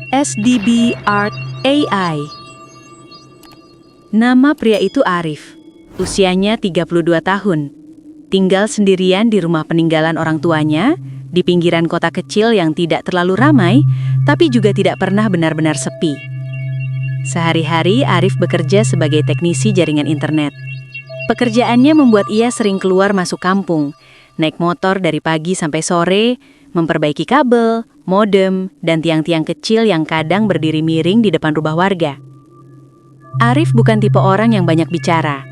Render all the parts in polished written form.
SDB Art AI. Nama pria itu Arif. Usianya 32 tahun. Tinggal sendirian di rumah peninggalan orang tuanya, di pinggiran kota kecil yang tidak terlalu ramai, tapi juga tidak pernah benar-benar sepi. Sehari-hari Arif bekerja sebagai teknisi jaringan internet. Pekerjaannya membuat ia sering keluar masuk kampung, naik motor dari pagi sampai sore, memperbaiki kabel, modem, dan tiang-tiang kecil yang kadang berdiri miring di depan rumah warga. Arif bukan tipe orang yang banyak bicara.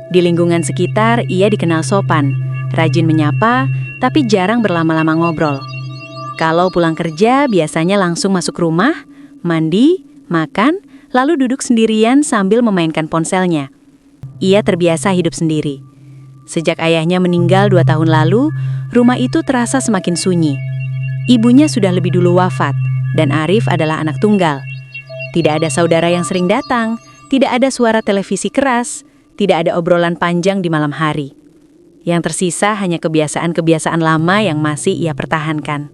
Di lingkungan sekitar, ia dikenal sopan, rajin menyapa, tapi jarang berlama-lama ngobrol. Kalau pulang kerja, biasanya langsung masuk rumah, mandi, makan, lalu duduk sendirian sambil memainkan ponselnya. Ia terbiasa hidup sendiri. Sejak ayahnya meninggal 2 tahun lalu, rumah itu terasa semakin sunyi. Ibunya sudah lebih dulu wafat, dan Arif adalah anak tunggal. Tidak ada saudara yang sering datang, tidak ada suara televisi keras, tidak ada obrolan panjang di malam hari. Yang tersisa hanya kebiasaan-kebiasaan lama yang masih ia pertahankan.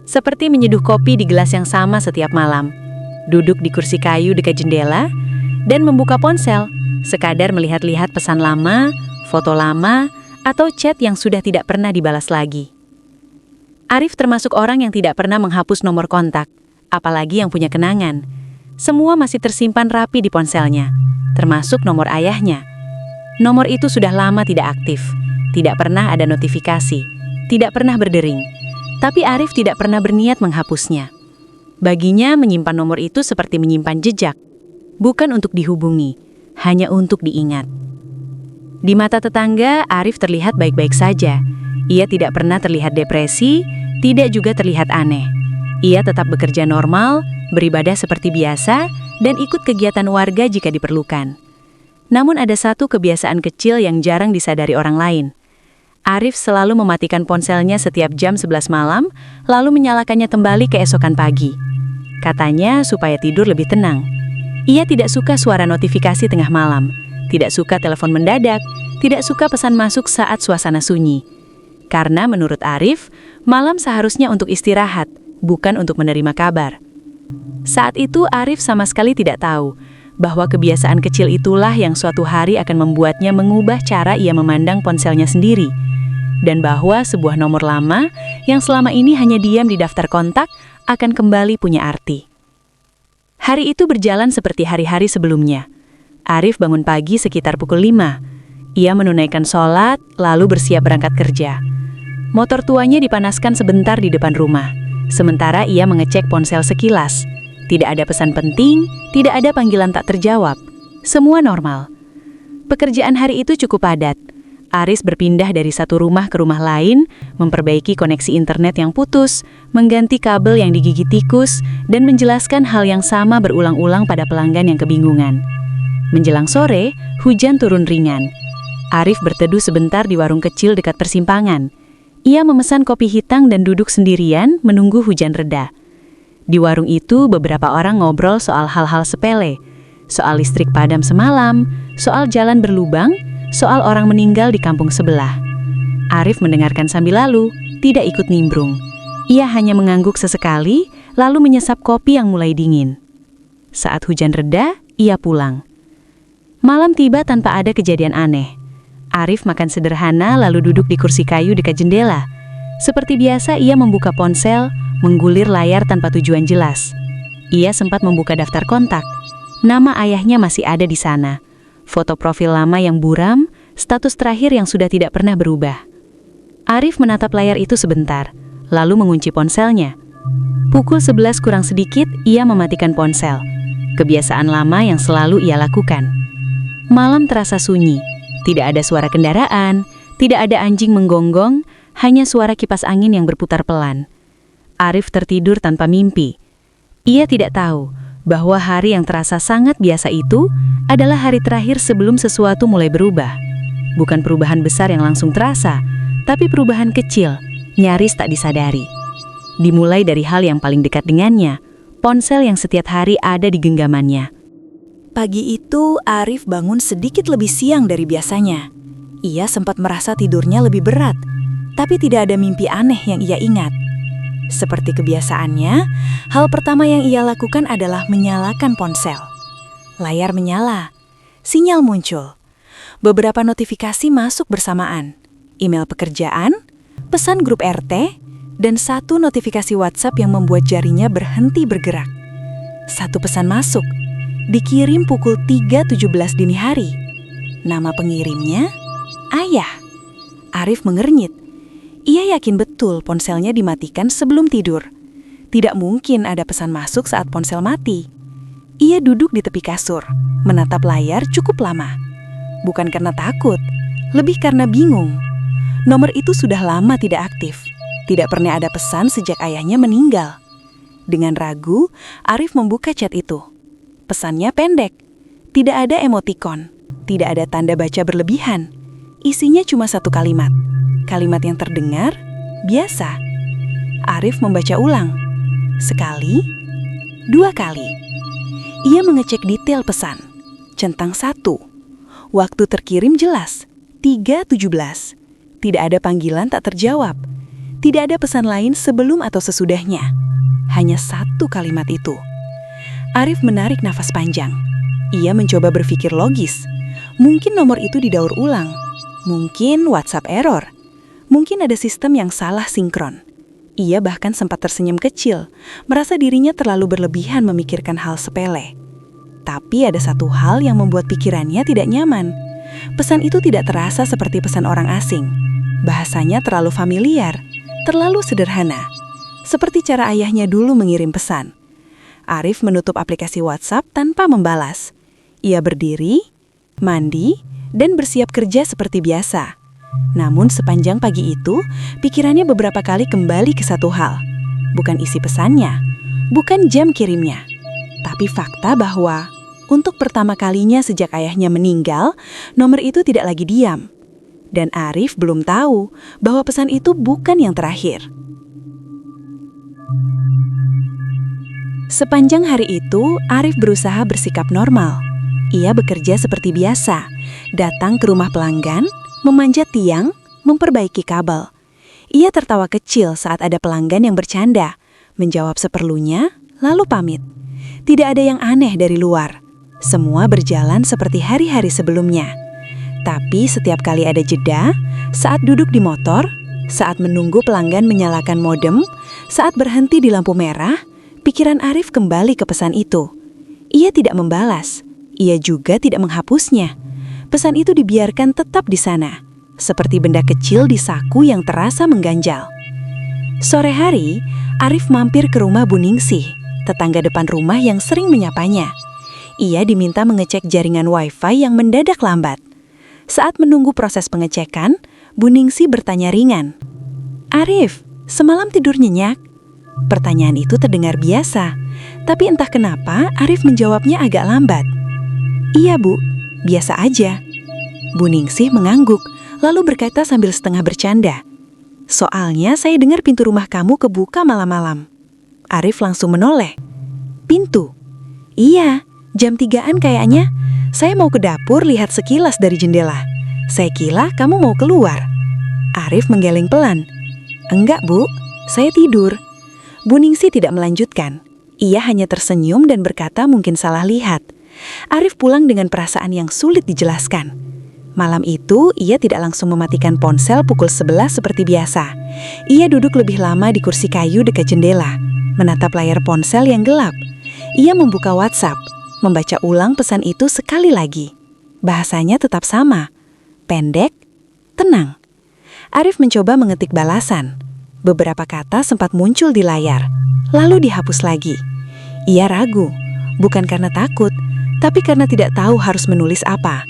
Seperti menyeduh kopi di gelas yang sama setiap malam, duduk di kursi kayu dekat jendela, dan membuka ponsel, sekadar melihat-lihat pesan lama, foto lama, atau chat yang sudah tidak pernah dibalas lagi. Arif termasuk orang yang tidak pernah menghapus nomor kontak, apalagi yang punya kenangan. Semua masih tersimpan rapi di ponselnya, termasuk nomor ayahnya. Nomor itu sudah lama tidak aktif, tidak pernah ada notifikasi, tidak pernah berdering. Tapi Arif tidak pernah berniat menghapusnya. Baginya menyimpan nomor itu seperti menyimpan jejak, bukan untuk dihubungi, hanya untuk diingat. Di mata tetangga, Arif terlihat baik-baik saja. Ia tidak pernah terlihat depresi, tidak juga terlihat aneh. Ia tetap bekerja normal, beribadah seperti biasa, dan ikut kegiatan warga jika diperlukan. Namun ada satu kebiasaan kecil yang jarang disadari orang lain. Arif selalu mematikan ponselnya setiap jam 11 malam, lalu menyalakannya kembali keesokan pagi. Katanya supaya tidur lebih tenang. Ia tidak suka suara notifikasi tengah malam, tidak suka telepon mendadak, tidak suka pesan masuk saat suasana sunyi. Karena menurut Arif, malam seharusnya untuk istirahat, bukan untuk menerima kabar. Saat itu Arif sama sekali tidak tahu bahwa kebiasaan kecil itulah yang suatu hari akan membuatnya mengubah cara ia memandang ponselnya sendiri. Dan bahwa sebuah nomor lama yang selama ini hanya diam di daftar kontak akan kembali punya arti. Hari itu berjalan seperti hari-hari sebelumnya. Arif bangun pagi sekitar pukul 5. Ia menunaikan sholat, lalu bersiap berangkat kerja. Motor tuanya dipanaskan sebentar di depan rumah. Sementara ia mengecek ponsel sekilas. Tidak ada pesan penting, tidak ada panggilan tak terjawab. Semua normal. Pekerjaan hari itu cukup padat. Aris berpindah dari satu rumah ke rumah lain, memperbaiki koneksi internet yang putus, mengganti kabel yang digigit tikus, dan menjelaskan hal yang sama berulang-ulang pada pelanggan yang kebingungan. Menjelang sore, hujan turun ringan. Arif berteduh sebentar di warung kecil dekat persimpangan. Ia memesan kopi hitam dan duduk sendirian menunggu hujan reda. Di warung itu beberapa orang ngobrol soal hal-hal sepele, soal listrik padam semalam, soal jalan berlubang, soal orang meninggal di kampung sebelah. Arif mendengarkan sambil lalu, tidak ikut nimbrung. Ia hanya mengangguk sesekali, lalu menyesap kopi yang mulai dingin. Saat hujan reda, ia pulang. Malam tiba tanpa ada kejadian aneh. Arif makan sederhana lalu duduk di kursi kayu dekat jendela. Seperti biasa ia membuka ponsel, menggulir layar tanpa tujuan jelas. Ia sempat membuka daftar kontak. Nama ayahnya masih ada di sana. Foto profil lama yang buram, status terakhir yang sudah tidak pernah berubah. Arif menatap layar itu sebentar, lalu mengunci ponselnya. Pukul 11 kurang sedikit, ia mematikan ponsel. Kebiasaan lama yang selalu ia lakukan. Malam terasa sunyi. Tidak ada suara kendaraan, tidak ada anjing menggonggong, hanya suara kipas angin yang berputar pelan. Arif tertidur tanpa mimpi. Ia tidak tahu bahwa hari yang terasa sangat biasa itu adalah hari terakhir sebelum sesuatu mulai berubah. Bukan perubahan besar yang langsung terasa, tapi perubahan kecil, nyaris tak disadari. Dimulai dari hal yang paling dekat dengannya, ponsel yang setiap hari ada di genggamannya. Pagi itu, Arif bangun sedikit lebih siang dari biasanya. Ia sempat merasa tidurnya lebih berat, tapi tidak ada mimpi aneh yang ia ingat. Seperti kebiasaannya, hal pertama yang ia lakukan adalah menyalakan ponsel. Layar menyala, sinyal muncul. Beberapa notifikasi masuk bersamaan. Email pekerjaan, pesan grup RT, dan satu notifikasi WhatsApp yang membuat jarinya berhenti bergerak. Satu pesan masuk, dikirim pukul 3.17 dini hari. Nama pengirimnya, Ayah. Arif mengernyit. Ia yakin betul ponselnya dimatikan sebelum tidur. Tidak mungkin ada pesan masuk saat ponsel mati. Ia duduk di tepi kasur, menatap layar cukup lama. Bukan karena takut, lebih karena bingung. Nomor itu sudah lama tidak aktif. Tidak pernah ada pesan sejak ayahnya meninggal. Dengan ragu, Arif membuka chat itu. Pesannya pendek. Tidak ada emotikon. Tidak ada tanda baca berlebihan. Isinya cuma satu kalimat. Kalimat yang terdengar biasa. Arif membaca ulang. Sekali, dua kali. Ia mengecek detail pesan. Centang 1. Waktu terkirim jelas, 3.17. Tidak ada panggilan tak terjawab. Tidak ada pesan lain sebelum atau sesudahnya. Hanya satu kalimat itu. Arif menarik nafas panjang. Ia mencoba berpikir logis. Mungkin nomor itu didaur ulang. Mungkin WhatsApp error. Mungkin ada sistem yang salah sinkron. Ia bahkan sempat tersenyum kecil, merasa dirinya terlalu berlebihan memikirkan hal sepele. Tapi ada satu hal yang membuat pikirannya tidak nyaman. Pesan itu tidak terasa seperti pesan orang asing. Bahasanya terlalu familiar, terlalu sederhana. Seperti cara ayahnya dulu mengirim pesan. Arif menutup aplikasi WhatsApp tanpa membalas. Ia berdiri, mandi, dan bersiap kerja seperti biasa. Namun sepanjang pagi itu, pikirannya beberapa kali kembali ke satu hal. Bukan isi pesannya, bukan jam kirimnya, tapi fakta bahwa untuk pertama kalinya sejak ayahnya meninggal, nomor itu tidak lagi diam. Dan Arif belum tahu bahwa pesan itu bukan yang terakhir. Sepanjang hari itu, Arif berusaha bersikap normal. Ia bekerja seperti biasa, datang ke rumah pelanggan, memanjat tiang, memperbaiki kabel. Ia tertawa kecil saat ada pelanggan yang bercanda, menjawab seperlunya, lalu pamit. Tidak ada yang aneh dari luar. Semua berjalan seperti hari-hari sebelumnya. Tapi setiap kali ada jeda, saat duduk di motor, saat menunggu pelanggan menyalakan modem, saat berhenti di lampu merah, pikiran Arif kembali ke pesan itu. Ia tidak membalas. Ia juga tidak menghapusnya. Pesan itu dibiarkan tetap di sana, seperti benda kecil di saku yang terasa mengganjal. Sore hari, Arif mampir ke rumah Bu Ningsih, tetangga depan rumah yang sering menyapanya. Ia diminta mengecek jaringan WiFi yang mendadak lambat. Saat menunggu proses pengecekan, Bu Ningsih bertanya ringan, "Arif, semalam tidur nyenyak?" Pertanyaan itu terdengar biasa, tapi entah kenapa Arif menjawabnya agak lambat. "Iya, Bu. Biasa aja." Bu Ningsih mengangguk, lalu berkata sambil setengah bercanda, "Soalnya saya dengar pintu rumah kamu kebuka malam-malam." Arif langsung menoleh. "Pintu?" "Iya, jam 3-an kayaknya. Saya mau ke dapur lihat sekilas dari jendela. Saya kira kamu mau keluar." Arif menggeleng pelan. "Enggak, Bu. Saya tidur." Bu Ningsih tidak melanjutkan. Ia hanya tersenyum dan berkata mungkin salah lihat. Arif pulang dengan perasaan yang sulit dijelaskan. Malam itu, ia tidak langsung mematikan ponsel pukul 11 seperti biasa. Ia duduk lebih lama di kursi kayu dekat jendela, menatap layar ponsel yang gelap. Ia membuka WhatsApp, membaca ulang pesan itu sekali lagi. Bahasanya tetap sama, pendek, tenang. Arif mencoba mengetik balasan. Beberapa kata sempat muncul di layar, lalu dihapus lagi. Ia ragu, bukan karena takut, tapi karena tidak tahu harus menulis apa.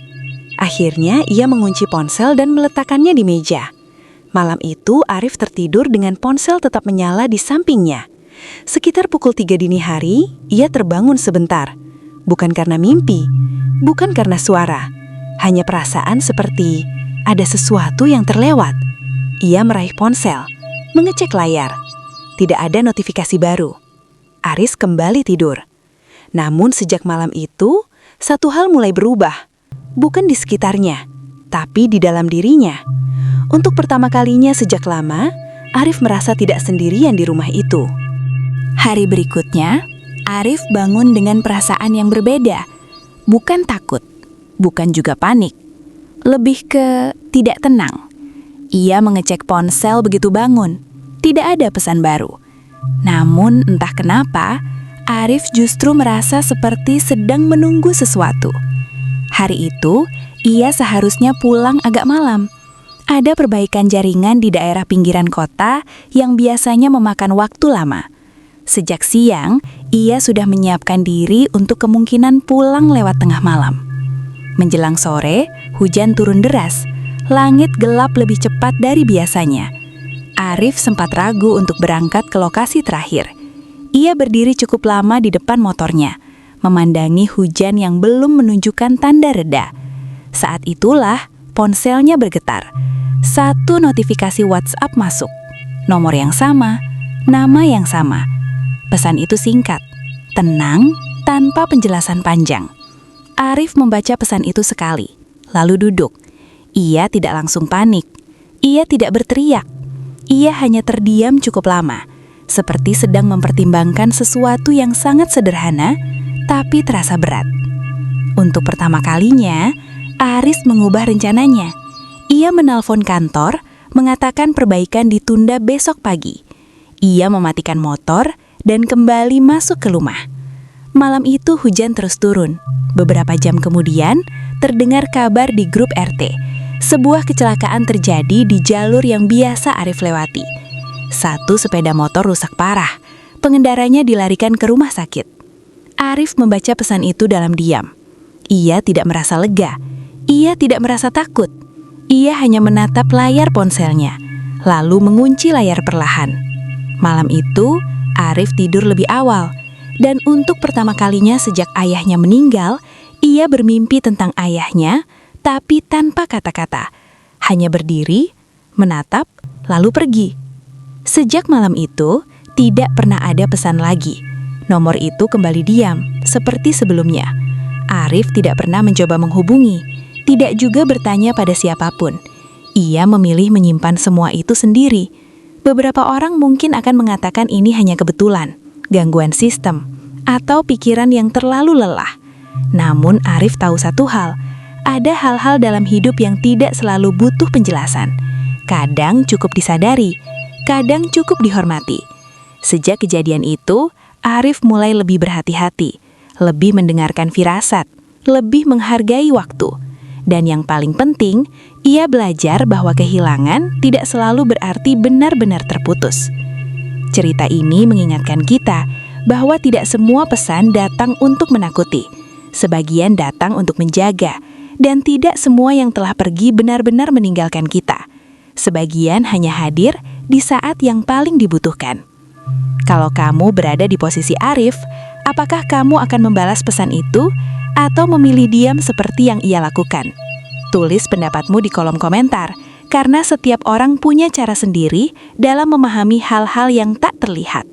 Akhirnya ia mengunci ponsel dan meletakkannya di meja. Malam itu Arif tertidur dengan ponsel tetap menyala di sampingnya. Sekitar pukul 3 dini hari, ia terbangun sebentar. Bukan karena mimpi, bukan karena suara. Hanya perasaan seperti ada sesuatu yang terlewat. Ia meraih ponsel, mengecek layar. Tidak ada notifikasi baru. Aris kembali tidur. Namun sejak malam itu, satu hal mulai berubah. Bukan di sekitarnya, tapi di dalam dirinya. Untuk pertama kalinya sejak lama, Arif merasa tidak sendirian di rumah itu. Hari berikutnya, Arif bangun dengan perasaan yang berbeda. Bukan takut, bukan juga panik. Lebih ke tidak tenang. Ia mengecek ponsel begitu bangun. Tidak ada pesan baru. Namun entah kenapa, Arif justru merasa seperti sedang menunggu sesuatu. Hari itu, ia seharusnya pulang agak malam. Ada perbaikan jaringan di daerah pinggiran kota yang biasanya memakan waktu lama. Sejak siang, ia sudah menyiapkan diri untuk kemungkinan pulang lewat tengah malam. Menjelang sore, hujan turun deras. Langit gelap lebih cepat dari biasanya. Arif sempat ragu untuk berangkat ke lokasi terakhir. Ia berdiri cukup lama di depan motornya, memandangi hujan yang belum menunjukkan tanda reda. Saat itulah ponselnya bergetar. Satu notifikasi WhatsApp masuk. Nomor yang sama, nama yang sama. Pesan itu singkat, tenang, tanpa penjelasan panjang. Arif membaca pesan itu sekali, lalu duduk. Ia tidak langsung panik. Ia tidak berteriak. Ia hanya terdiam cukup lama, seperti sedang mempertimbangkan sesuatu yang sangat sederhana, tapi terasa berat. Untuk pertama kalinya, Aris mengubah rencananya. Ia menelpon kantor, mengatakan perbaikan ditunda besok pagi. Ia mematikan motor dan kembali masuk ke rumah. Malam itu hujan terus turun. Beberapa jam kemudian, terdengar kabar di grup RT. Sebuah kecelakaan terjadi di jalur yang biasa Arif lewati. Satu sepeda motor rusak parah. Pengendaranya dilarikan ke rumah sakit. Arif membaca pesan itu dalam diam. Ia tidak merasa lega. Ia tidak merasa takut. Ia hanya menatap layar ponselnya, lalu mengunci layar perlahan. Malam itu, Arif tidur lebih awal. Dan untuk pertama kalinya sejak ayahnya meninggal, ia bermimpi tentang ayahnya, tapi tanpa kata-kata. Hanya berdiri, menatap, lalu pergi. Sejak malam itu, tidak pernah ada pesan lagi. Nomor itu kembali diam, seperti sebelumnya. Arif tidak pernah mencoba menghubungi, tidak juga bertanya pada siapapun. Ia memilih menyimpan semua itu sendiri. Beberapa orang mungkin akan mengatakan ini hanya kebetulan, gangguan sistem, atau pikiran yang terlalu lelah. Namun Arif tahu satu hal, ada hal-hal dalam hidup yang tidak selalu butuh penjelasan. Kadang cukup disadari, kadang cukup dihormati. Sejak kejadian itu, Arif mulai lebih berhati-hati, lebih mendengarkan firasat, lebih menghargai waktu. Dan yang paling penting, ia belajar bahwa kehilangan tidak selalu berarti benar-benar terputus. Cerita ini mengingatkan kita bahwa tidak semua pesan datang untuk menakuti. Sebagian datang untuk menjaga, dan tidak semua yang telah pergi benar-benar meninggalkan kita. Sebagian hanya hadir di saat yang paling dibutuhkan. Kalau kamu berada di posisi Arif, apakah kamu akan membalas pesan itu atau memilih diam seperti yang ia lakukan? Tulis pendapatmu di kolom komentar, karena setiap orang punya cara sendiri dalam memahami hal-hal yang tak terlihat.